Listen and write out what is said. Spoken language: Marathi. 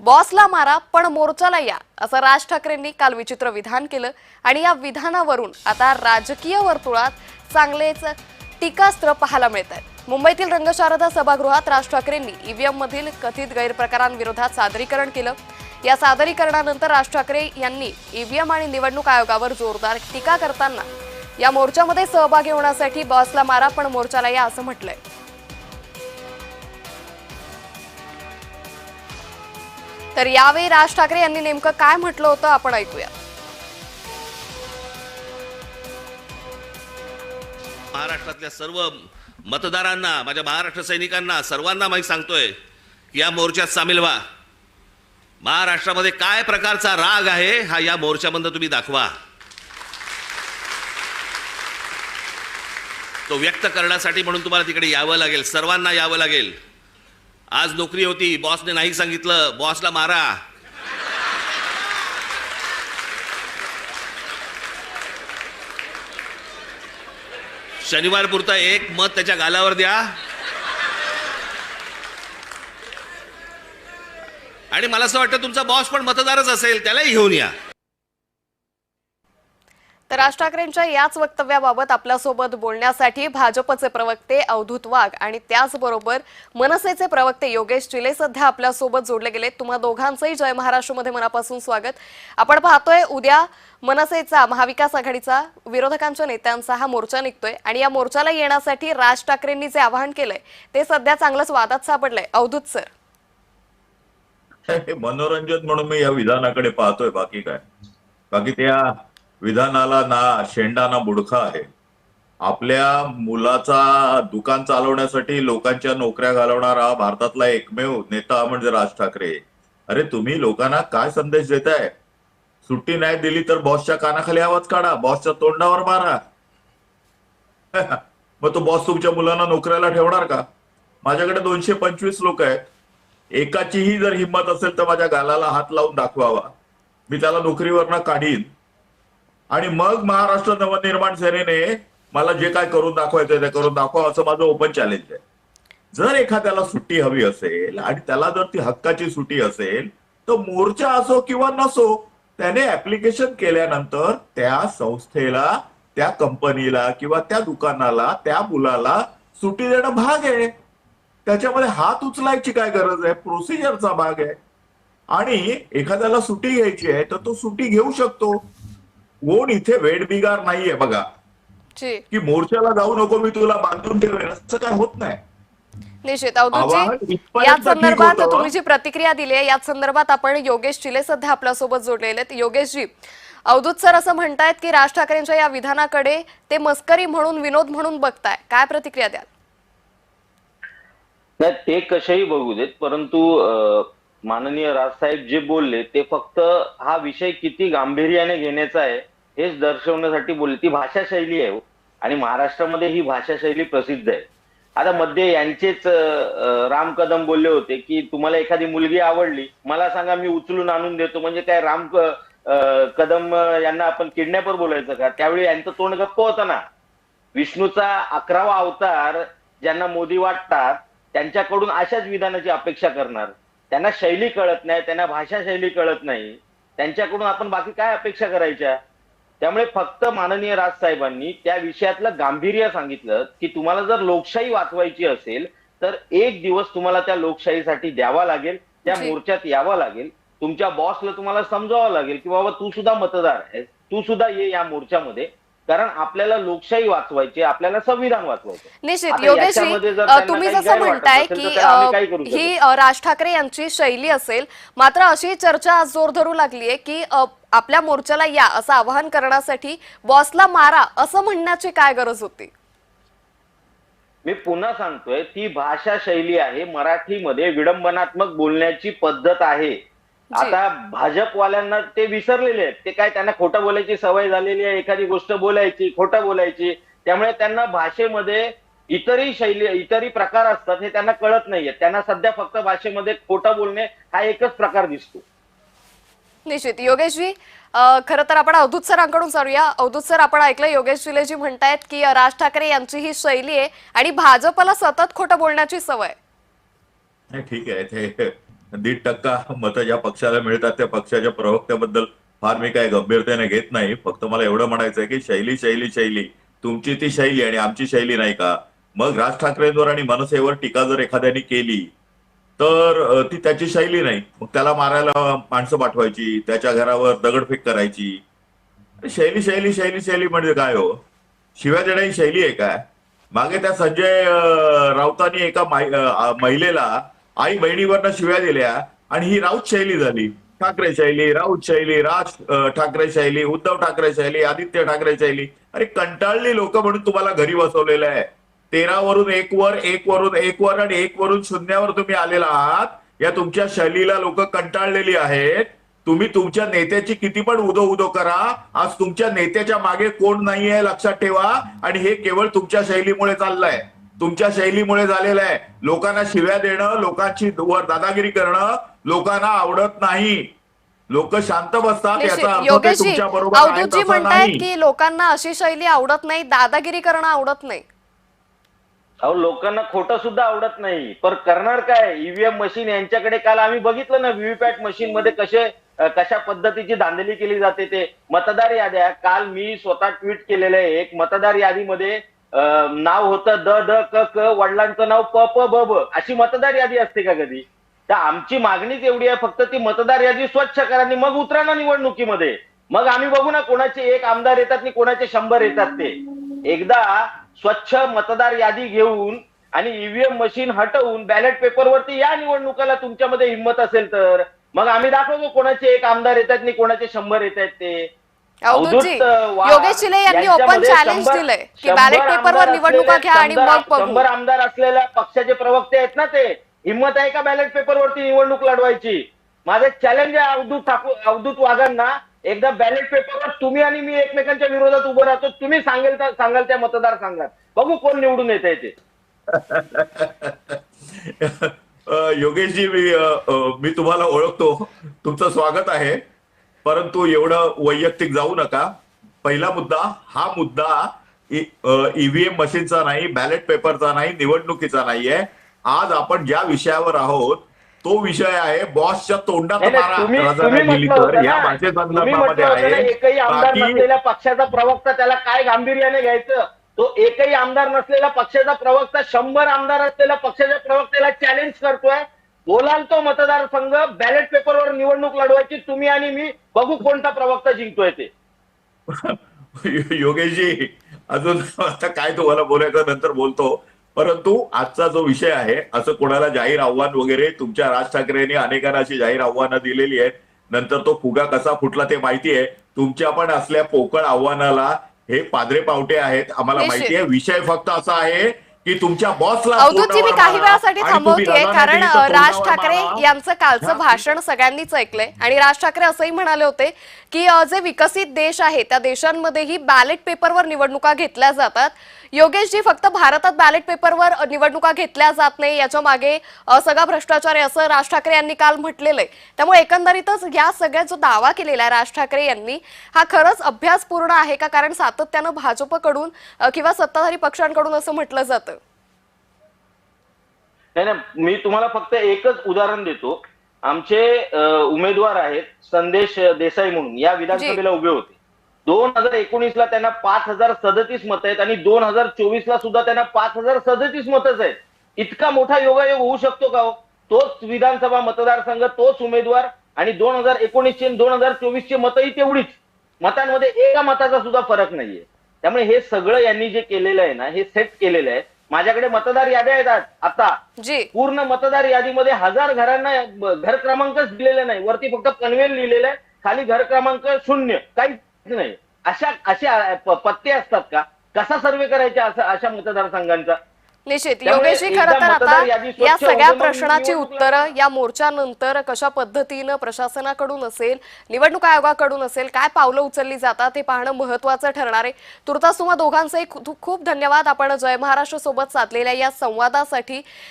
बॉसला मारा पण मोर्चाला या असं राज ठाकरेंनी काल विचित्र विधान केलं आणि या विधानावरून आता राजकीय वर्तुळात चांगलेच टीकास्त्र पाहायला मिळत आहे। मुंबईतील रंगशारदा सभागृहात राज ठाकरेंनी ईव्हीएम मधील कथित गैरप्रकारांविरोधात सादरीकरण केलं। या सादरीकरणानंतर राज ठाकरे यांनी ईव्हीएम आणि निवडणूक आयोगावर जोरदार टीका करताना या मोर्चामध्ये सहभागी होण्यासाठी बॉसला मारा पण मोर्चाला या असं म्हटलंय। तर यावेळी राज ठाकरे यांनी नेमकं काय म्हटलं होतं आपण ऐकूया। महाराष्ट्रातल्या सर्व मतदारांना, माझ्या महाराष्ट्र सैनिकांना, सर्वांना मी सांगतोय की या मोर्चात सामील व्हा। महाराष्ट्रामध्ये काय प्रकारचा राग आहे हा या मोर्चामध्ये तुम्ही दाखवा। तो व्यक्त करण्यासाठी म्हणून तुम्हाला तिकडे यावं लागेल, सर्वांना यावं लागेल। आज नोकरी होती, बॉसने नाही सांगितलं, बॉसला मारा। शनिवार पुरता एक मत त्याच्या गालावर द्या आणि मला असं वाटतं तुमचा बॉस पण मतदारच असेल, त्यालाही घेऊन या। तर राज ठाकरेंच्या याच वक्तव्याबाबत आपल्यासोबत बोलण्यासाठी भाजपचे प्रवक्ते अवधूत वाघ आणि त्याचबरोबर मनसेचे प्रवक्ते योगेश चिले सध्या आपल्यासोबत जोडले गेले। तुम्हा दोघांचंही जय महाराष्ट्रमध्ये मनापासून स्वागत। आपण पाहतोय उद्या मनसेचा, महाविकास आघाडीचा, विरोधकांच्या नेत्यांचा हा मोर्चा निघतोय आणि या मोर्चाला येण्यासाठी राज ठाकरेंनी जे आवाहन केलंय ते सध्या चांगलंच वादात सापडलंय। अवधूत सर, मनोरंजन म्हणून मी या विधानाकडे पाहतोय, बाकी काय। बाकी त्या विधानाला ना शेंडा ना बुडखा आहे। आपल्या मुलाचा दुकान चालवण्यासाठी लोकांच्या नोकऱ्या घालवणारा भारतातला एकमेव नेता म्हणजे राज ठाकरे। अरे तुम्ही लोकांना काय संदेश देताय? सुट्टी नाही दिली तर बॉसच्या कानाखाली आवाज काढा, बॉसच्या तोंडावर मारा। मग तो बॉस तुमच्या मुलांना नोकऱ्याला ठेवणार का? माझ्याकडे 225 लोक आहेत, एकाचीही जर हिंमत असेल तर माझ्या गालाला हात लावून दाखवावा, मी त्याला नोकरीवरनं काढीन आणि मग महाराष्ट्र नवनिर्माण सेनेने मला जे काय करून दाखवायचं ते करून दाखवा, असं माझं ओपन चॅलेंज आहे। जर एखाद्याला सुट्टी हवी असेल आणि त्याला जर ती हक्काची सुट्टी असेल तर मोर्चा असो किंवा नसो, त्याने ऍप्लिकेशन केल्यानंतर त्या संस्थेला, त्या कंपनीला किंवा त्या दुकानाला, त्या मुलाला सुट्टी देणं भाग आहे। त्याच्यामध्ये हात उचलायची काय गरज आहे? प्रोसिजरचा भाग आहे। आणि एखाद्याला सुट्टी घ्यायची आहे तर तो सुट्टी घेऊ शकतो। कोण इथे वेडबिगार नाहीये बघा की मोर्चाला जाऊ नको, मी तुला बांधून ठेवेन, असं काय होत नाही। निश्चित अवधूतजी, या संदर्भात तुम्ही जी प्रतिक्रिया दिली आहे या संदर्भात आपण योगेश चिले सध्या आपल्यासोबत जोडलेले आहेत। योगेशजी, अवधूत सर असं म्हणतायत की राज ठाकरेंच्या या विधानाकडे ते मस्करी म्हणून, विनोद म्हणून बघताय, काय प्रतिक्रिया द्याल? नाही, ते कशाही बघू देत, परंतु माननीय राजसाहेब जे बोलले ते फक्त हा विषय किती गांभीर्याने घेण्याचा आहे हेच दर्शवण्यासाठी बोलले। ती भाषाशैली आहे आणि महाराष्ट्रामध्ये ही भाषाशैली प्रसिद्ध आहे। आता मध्ये यांचेच राम कदम बोलले होते की तुम्हाला एखादी मुलगी आवडली, मला सांगा, मी उचलून आणून देतो। म्हणजे काय राम कदम यांना आपण किडनॅपर बोलायचं का? त्यावेळी यांचं तोंड गप्प होतं ना। विष्णूचा 11वा अवतार ज्यांना मोदी वाटतात त्यांच्याकडून अशाच विधानाची अपेक्षा करणार? त्यांना शैली कळत नाही, त्यांना भाषा शैली कळत नाही, त्यांच्याकडून आपण बाकी काय अपेक्षा करायच्या? त्यामुळे फक्त माननीय राजसाहेबांनी त्या विषयातलं गांभीर्य सांगितलं की तुम्हाला जर लोकशाही वाचवायची असेल तर एक दिवस तुम्हाला त्या लोकशाहीसाठी द्यावा लागेल, त्या मोर्चात यावं लागेल, तुमच्या बॉसला तुम्हाला समजावं लागेल की बाबा तू सुद्धा मतदार आहेस, तू सुद्धा ये या मोर्चामध्ये, कारण आपल्याला लोकशाही वाचवायची, आपल्याला संविधान वाचवायचं। निश्चित योगेशजी, तुम्ही जसं म्हणताय की ही राज ठाकरे यांची शैली असेल, मात्र अशी चर्चा आज जोर धरू लागलीये की आपल्या मोर्चाला या असं आवाहन करण्यासाठी बॉसला मारा असं म्हणण्याची काय गरज होती? मी पुन्हा सांगतोय, ती भाषा शैली आहे, मराठीमध्ये विडंबनात्मक बोलण्याची पद्धत आहे। आता भाजपवाल्यांना ते विसरलेले आहेत, ते काय, त्यांना खोटं बोलायची सवय झालेली आहे, एखादी गोष्ट बोलायची, खोटं बोलायची, त्यामुळे त्यांना भाषेमध्ये इतरही शैली, इतरही प्रकार असतात हे त्यांना कळत नाहीये। त्यांना सध्या फक्त भाषेमध्ये खोटं बोलणे हा एकच प्रकार दिसतो। निश्चित योगेशजी, खरं तर आपण अवधूत सरांकडून जाऊया। अवधूत सर, आपण ऐकलं योगेश चिलेजी म्हणतायत की राज ठाकरे यांची ही शैली आहे आणि भाजपला सतत खोटं बोलण्याची सवय। ठीक आहे, ते 1.5% मतं ज्या पक्षाला मिळतात त्या पक्षाच्या प्रवक्त्याबद्दल फार मी काय गंभीरतेने घेत नाही. फक्त मला एवढं म्हणायचं आहे की शैली शैली शैली, तुमची ती शैली आणि आमची शैली नाही का? मग राज ठाकरेंवर आणि मनसेवर टीका जर एखाद्याने केली तर ती त्याची शैली नाही. मग त्याला मारायला माणसं पाठवायची, त्याच्या घरावर दगडफेक करायची. शैली शैली शैली शैली म्हणजे काय हो? शिव्या देण्याची शैली आहे काय? मागे त्या संजय राऊतांनी एका महिलेला आई बहिणीवरनं शिव्या दिल्या आणि ही राऊत शैली झाली. ठाकरे शैली, राऊत शैली, राज ठाकरे शैली, उद्धव ठाकरे शैली, आदित्य ठाकरे शैली. अरे कंटाळली लोक म्हणून तुम्हाला घरी बसवलेलं आहे. 13 वरून 1 वर, 1 वरून 1 वर आणि 1 वरून 0 तुम्ही आलेला आहात. या तुमच्या शैलीला लोक कंटाळलेली आहेत. तुम्ही तुमच्या नेत्याची किती पण उदो उदो करा, आज तुमच्या नेत्याच्या मागे कोण नाहीये लक्षात ठेवा. आणि हे केवळ तुमच्या शैलीमुळे चाललंय, तुमच्या शैलीमुळे झालेलं आहे. लोकांना शिव्या देणं, लोकांची वर दादागिरी करणं लोकांना आवडत नाही. लोक शांत बसतात याचा अर्थ ते योगेशजी, तुमच्या बरोबर आहेत अवधूतजी असं म्हणतायत नाही. की लोकांना अशी शैली आवडत नाही, दादागिरी करणं आवडत नाही. अहो लोकांना खोटं सुद्धा आवडत नाही, पण करणार काय? ईव्हीएम मशीन यांच्याकडे काल आम्ही बघितलं ना, व्हीव्हीपॅट मशीन मध्ये कशा पद्धतीची धांदली केली जाते. ते मतदार याद्या, काल मी स्वतः ट्विट केलेलं आहे, एक मतदार यादीमध्ये नाव होतं द द क क, वडिलांचं नाव प प ब ब, अशी मतदार यादी असते का कधी? तर आमची मागणीच एवढी आहे, फक्त ती मतदार यादी स्वच्छ करा आणि मग उतरा ना निवडणुकीमध्ये. मग आम्ही बघू ना कोणाचे 1 आमदार येतात आणि कोणाचे 100 येतात. ते एकदा स्वच्छ मतदार यादी घेऊन आणि ईव्हीएम मशीन हटवून बॅलेट पेपरवरती या निवडणुकाला, तुमच्यामध्ये हिंमत असेल तर. मग आम्ही दाखवतो कोणाचे 1 आमदार येतात आणि कोणाचे 100 येतात ते. अवधूतजी, योगेश चिले यांनी ओपन चॅलेंज दिलंय की बॅलेट पेपरवर निवडणुका घ्या आणि मग बघू. 100 आमदार असलेल्या पक्षाचे प्रवक्ते आहेत ना ते. हिंमत आहे का बॅलेट पेपरवरती निवडणूक लढवायची? माझं चॅलेंज आहे अवधूत वाघांना, एकदा बॅलेट पेपरवर तुम्ही आणि मी एकमेकांच्या विरोधात उभं राहतो. तुम्ही सांगाल त्या मतदारसंघात, बघू कोण निवडून येत आहे ते. योगेशजी, मी तुम्हाला ओळखतो, तुमचं स्वागत आहे, परंतु एवढं वैयक्तिक जाऊ नका. पहिला मुद्दा, हा मुद्दा ईव्हीएम मशीनचा नाही, बॅलेट पेपरचा नाही, निवडणुकीचा नाहीये. आज आपण ज्या विषयावर आहोत तो विषय आहे बॉसच्या तोंडात मारा गेली तर या भाषेत संदर्भामध्ये आहे. एकही आमदार नसलेल्या पक्षाचा प्रवक्ता, त्याला काय गांभीर्याने घ्यायचं? तो एकही आमदार नसलेला पक्षाचा प्रवक्ता 100 आमदार असलेल्या पक्षाच्या प्रवक्त्याला चॅलेंज करतोय. बोलाल तो मतदारसंघ, बॅलेट पेपरवर निवडणूक लढवायची तुम्ही आणि मी, बघू कोणता प्रवक्ता जिंकतोय ते. योगेशजी, अजून आता काय तुम्हाला बोलायचं नंतर बोलतो, परंतु आजचा जो विषय आहे, असं कोणाला जाहीर आव्हान वगैरे, तुमच्या राज ठाकरेंनी अनेकांना अशी जाहीर आव्हानं दिलेली आहेत. नंतर तो फुगा कसा फुटला ते माहिती आहे. तुमच्या पण असल्या पोकळ आव्हानाला हे पादरे पावटे आहेत, आम्हाला माहिती आहे. विषय फक्त असा आहे की तुमच्या बॉसला. अवधूतजी, मी काही वेळासाठी थांबवतेय, कारण राज ठाकरे यांचं कालचं भाषण सगळ्यांनीच ऐकलंय आणि राज ठाकरे असंही म्हणाले होते की जे विकसित देश आहे त्या देशांमध्येही बॅलेट पेपरवर निवडणुका घेतल्या जातात. योगेशजी, फक्त भारतात बॅलेट पेपरवर निवडणुका घेतल्या जात नाही, याच्या मागे सगळा भ्रष्टाचार आहे असं राज ठाकरे यांनी काल म्हटलेलं आहे. त्यामुळे एकंदरीतच या सगळ्या जो दावा केलेला आहे राज ठाकरे यांनी, हा खरंच अभ्यासपूर्ण आहे का? कारण सातत्यानं भाजपकडून किंवा सत्ताधारी पक्षांकडून असं म्हटलं जातं. नाही, मी तुम्हाला फक्त एकच उदाहरण देतो. आमचे उमेदवार आहेत संदेश देसाई म्हणून, या विधानसभेला उभे होते. 2019ला त्यांना 5037 मतं आहेत आणि 2024ला सुद्धा त्यांना 5037 मतच आहेत. इतका मोठा योगायोग होऊ शकतो का हो? तोच विधानसभा मतदारसंघ, तोच उमेदवार, आणि 2019चे आणि 2024चे मतही तेवढीच. मतांमध्ये एका मताचा सुद्धा फरक नाहीये. त्यामुळे हे सगळं यांनी जे केलेलं आहे ना, हे सेट केलेलं आहे. माझ्याकडे मतदार याद्या येतात आता, पूर्ण मतदार यादीमध्ये 1000 घरांना घर क्रमांकच दिलेले नाही. वरती फक्त पनवेल लिहिलेलं आहे, खाली घर क्रमांक 0, काहीच नाही. अशा पत्ते असतात का? कसा सर्वे करायचा अशा मतदारसंघांचा? निश्चित योगेशजी, खरं तर आता या सगळ्या प्रश्नाची उत्तरं या मोर्चानंतर कशा पद्धतीनं प्रशासनाकडून असेल, निवडणूक आयोगाकडून असेल, काय पावलं उचलली जातात हे पाहणं महत्त्वाचं ठरणार आहे. तुर्तास तुम्हा दोघांचेही खूप खूप धन्यवाद आपण जय महाराष्ट्र सोबत साधलेल्या या संवादासाठी.